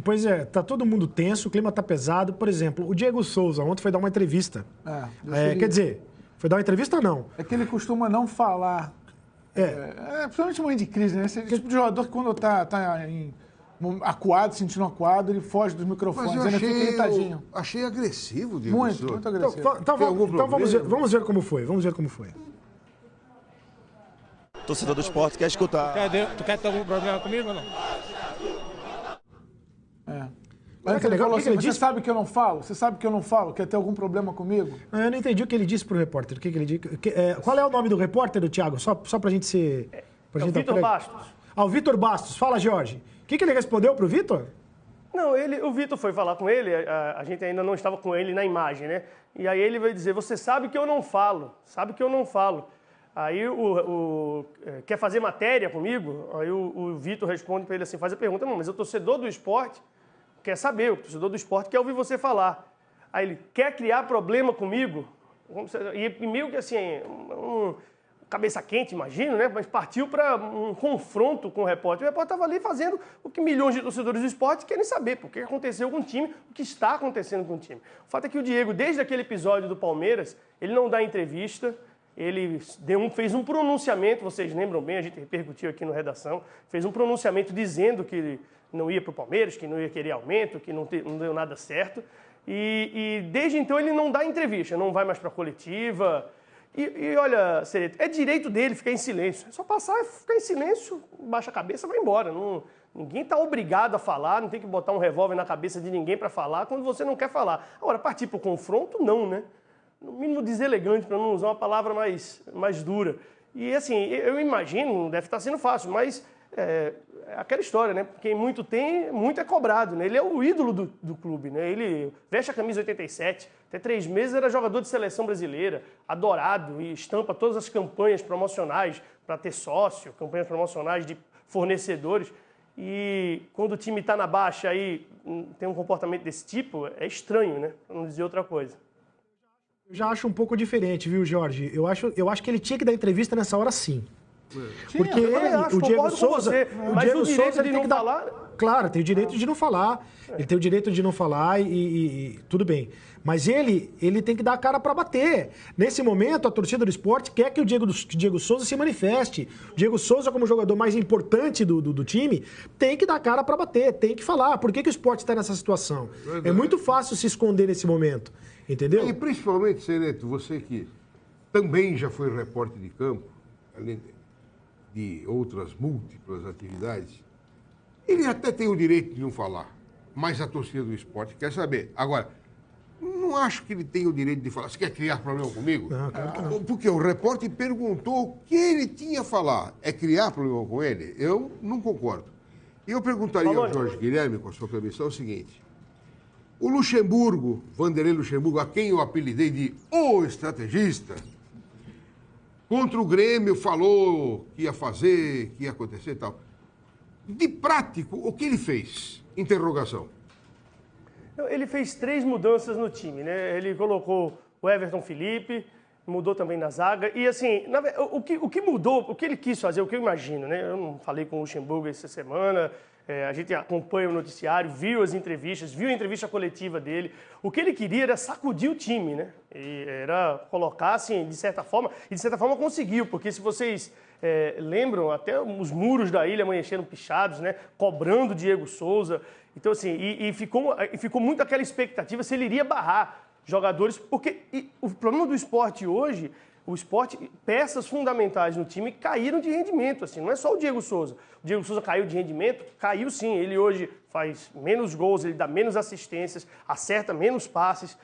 Pois é, tá todo mundo tenso, o clima tá pesado. Por exemplo, o Diego Souza ontem foi dar uma entrevista. Quer dizer, foi dar uma entrevista ou não? É que ele costuma não falar. Principalmente no momento de crise, né? Esse tipo de jogador que quando tá acuado, sentindo acuado, ele foge dos microfones. Mas eu fica irritadinho. achei agressivo, Diego Muito, Souza. muito agressivo. Então vamos ver como foi. Vamos ver como foi. Torcedor do Sport quer escutar. Tu quer ter algum problema comigo ou não? Ele falou assim, você sabe que eu não falo? Você sabe que eu não falo? Quer ter algum problema comigo? Eu não entendi o que ele disse pro repórter. Qual é o nome do repórter, do Thiago? Só pra gente ser... É o Vitor Bastos. O Vitor Bastos. Fala, Jorge. O que ele respondeu pro Vitor? Não, o Vitor foi falar com ele, a gente ainda não estava com ele na imagem, né? E aí ele veio dizer, você sabe que eu não falo, Aí quer fazer matéria comigo? Aí o Vitor responde para ele assim, faz a pergunta, não, mas o torcedor do esporte quer saber, o torcedor do esporte quer ouvir você falar. Aí ele, quer criar problema comigo? E meio que assim, cabeça quente, imagino, né? Mas partiu para um confronto com o repórter. O repórter estava ali fazendo o que milhões de torcedores do esporte querem saber, porque aconteceu com o time, o que está acontecendo com o time. O fato é que o Diego, desde aquele episódio do Palmeiras, ele não dá entrevista, ele fez um pronunciamento, vocês lembram bem, a gente repercutiu aqui no Redação, fez um pronunciamento dizendo que ele não ia para o Palmeiras, que não ia querer aumento, que não deu nada certo. E desde então ele não dá entrevista, não vai mais para a coletiva. E olha, Cereto, é direito dele ficar em silêncio. É só passar e ficar em silêncio, baixa a cabeça e vai embora. Ninguém está obrigado a falar, não tem que botar um revólver na cabeça de ninguém para falar quando você não quer falar. Agora, partir para o confronto, não, né? No mínimo deselegante, para não usar uma palavra mais dura. E assim, eu imagino, não deve estar sendo fácil, mas é aquela história, né? Quem muito tem, muito é cobrado, né? Ele é o ídolo do clube, né? Ele veste a camisa 87, até 3 meses era jogador de seleção brasileira, adorado, e estampa todas as campanhas promocionais para ter sócio, campanhas promocionais de fornecedores. E quando o time está na baixa aí, tem um comportamento desse tipo, é estranho, né? Para não dizer outra coisa. Eu já acho um pouco diferente, viu, Jorge? Eu acho que ele tinha que dar entrevista nessa hora, sim. Porque o Diego Souza... Mas o direito de não falar... Claro, tem o direito de não falar. Ele tem o direito de não falar e tudo bem. Mas ele tem que dar a cara para bater. Nesse momento, a torcida do esporte quer que o Diego Souza se manifeste. O Diego Souza, como jogador mais importante do time, tem que dar a cara para bater, tem que falar. Por que o esporte está nessa situação? É muito fácil se esconder nesse momento. Entendeu? E principalmente, Cereto, você que também já foi repórter de campo, além de outras múltiplas atividades, ele até tem o direito de não falar, mas a torcida do esporte quer saber. Agora, não acho que ele tem o direito de falar. Você quer criar problema comigo? Não, claro que não. Porque o repórter perguntou o que ele tinha a falar. É criar problema com ele? Eu não concordo. E eu perguntaria ao Jorge Guilherme, com a sua permissão, o seguinte. O Luxemburgo, Vanderlei Luxemburgo, a quem eu apelidei de o estrategista, contra o Grêmio falou que ia fazer, que ia acontecer e tal. De prático, o que ele fez? Interrogação. Ele fez 3 mudanças no time, né? Ele colocou o Everton Felipe, mudou também na zaga. E assim, o que mudou, o que ele quis fazer, o que eu imagino, né? Eu não falei com o Luxemburgo essa semana, a gente acompanha o noticiário, viu as entrevistas, viu a entrevista coletiva dele. O que ele queria era sacudir o time, né? E era colocar, assim, de certa forma conseguiu, porque se vocês lembram, até os muros da ilha amanheceram pichados, né? Cobrando Diego Souza. Então, assim, ficou muito aquela expectativa se ele iria barrar jogadores, porque o problema do esporte hoje, peças fundamentais no time caíram de rendimento, assim, não é só o Diego Souza. O Diego Souza caiu de rendimento, caiu sim, ele hoje faz menos gols, ele dá menos assistências, acerta menos passes,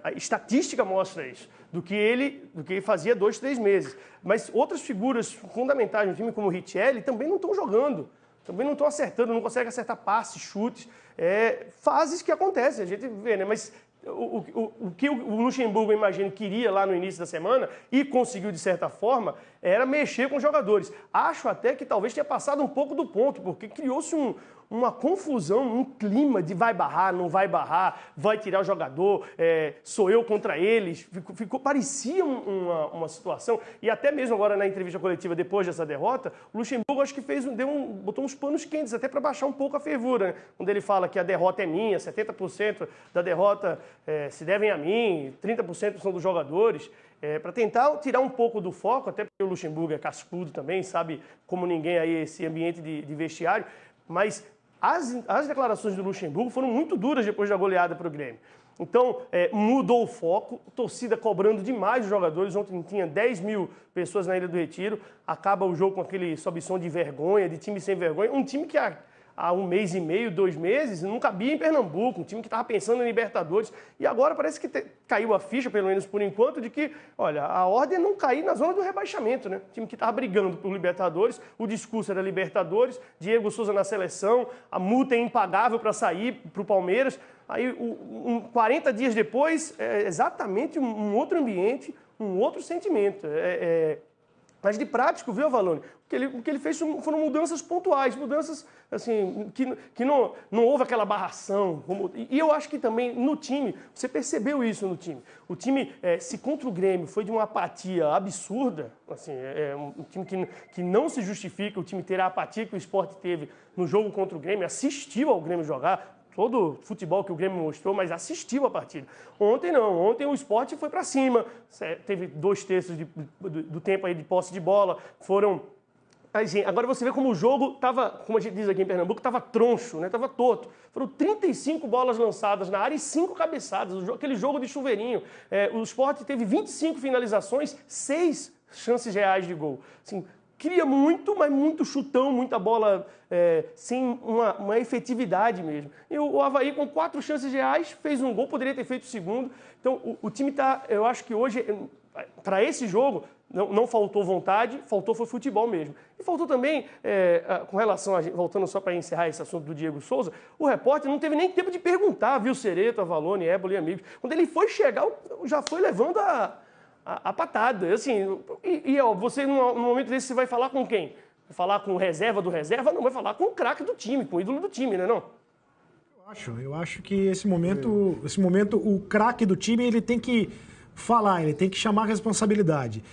a estatística mostra isso, do que ele fazia 2, 3 meses. Mas outras figuras fundamentais no time, como o Richelli, também não estão jogando, também não estão acertando, não conseguem acertar passes, chutes, fases que acontecem, a gente vê, né? Mas o que o Luxemburgo, eu imagino, queria lá no início da semana e conseguiu de certa forma, era mexer com os jogadores. Acho até que talvez tenha passado um pouco do ponto, porque criou-se uma confusão, um clima de vai barrar, não vai barrar, vai tirar o jogador, sou eu contra eles. Parecia uma situação, e até mesmo agora na entrevista coletiva depois dessa derrota, o Luxemburgo acho que botou uns panos quentes até para baixar um pouco a fervura, né? Quando ele fala que a derrota é minha, 70% da derrota se devem a mim, 30% são dos jogadores. Para tentar tirar um pouco do foco, até porque o Luxemburgo é cascudo também, sabe como ninguém aí esse ambiente de vestiário, mas as declarações do Luxemburgo foram muito duras depois da goleada para o Grêmio. Então, mudou o foco, torcida cobrando demais os jogadores. Ontem tinha 10 mil pessoas na Ilha do Retiro, acaba o jogo com aquele sobe-som de vergonha, de time sem vergonha, um time que há um mês e meio, 2 meses, não cabia em Pernambuco, um time que estava pensando em Libertadores, e agora parece que caiu a ficha, pelo menos por enquanto, de que, olha, a ordem é não cair na zona do rebaixamento, né? O time que estava brigando por Libertadores, o discurso era Libertadores, Diego Souza na seleção, a multa é impagável para sair para o Palmeiras, aí 40 dias depois, exatamente um outro ambiente, um outro sentimento. Mas de prático, viu, Avalone? O que ele fez foram mudanças pontuais, mudanças assim, que não houve aquela barração. E eu acho que também no time, você percebeu isso no time. O time, se contra o Grêmio foi de uma apatia absurda, assim, um time que não se justifica, o time ter a apatia que o Sport teve no jogo contra o Grêmio, assistiu ao Grêmio jogar, todo o futebol que o Grêmio mostrou, mas assistiu a partida. Ontem não, ontem o Sport foi para cima, teve 2/3 do tempo aí de posse de bola, foram... Assim, agora você vê como o jogo estava, como a gente diz aqui em Pernambuco, estava troncho, né? Estava torto. Foram 35 bolas lançadas na área e 5 cabeçadas, aquele jogo de chuveirinho. O Sport teve 25 finalizações, 6 chances reais de gol. Assim, queria muito, mas muito chutão, muita bola sem uma efetividade mesmo. E o Avaí, com 4 chances reais, fez um gol, poderia ter feito o segundo. Então, o time está, eu acho que hoje, para esse jogo, não faltou vontade, faltou foi futebol mesmo. E faltou também, com relação a... Voltando só para encerrar esse assunto do Diego Souza, o repórter não teve nem tempo de perguntar, viu, Cereto, Avalone, Ébolo e amigos. Quando ele foi chegar, já foi levando a patada. Assim, você, num momento desse, você vai falar com quem? Vai falar com o reserva do reserva? Não, vai falar com o craque do time, com o ídolo do time, né, não? Eu acho que esse momento, o craque do time, ele tem que falar, ele tem que chamar a responsabilidade.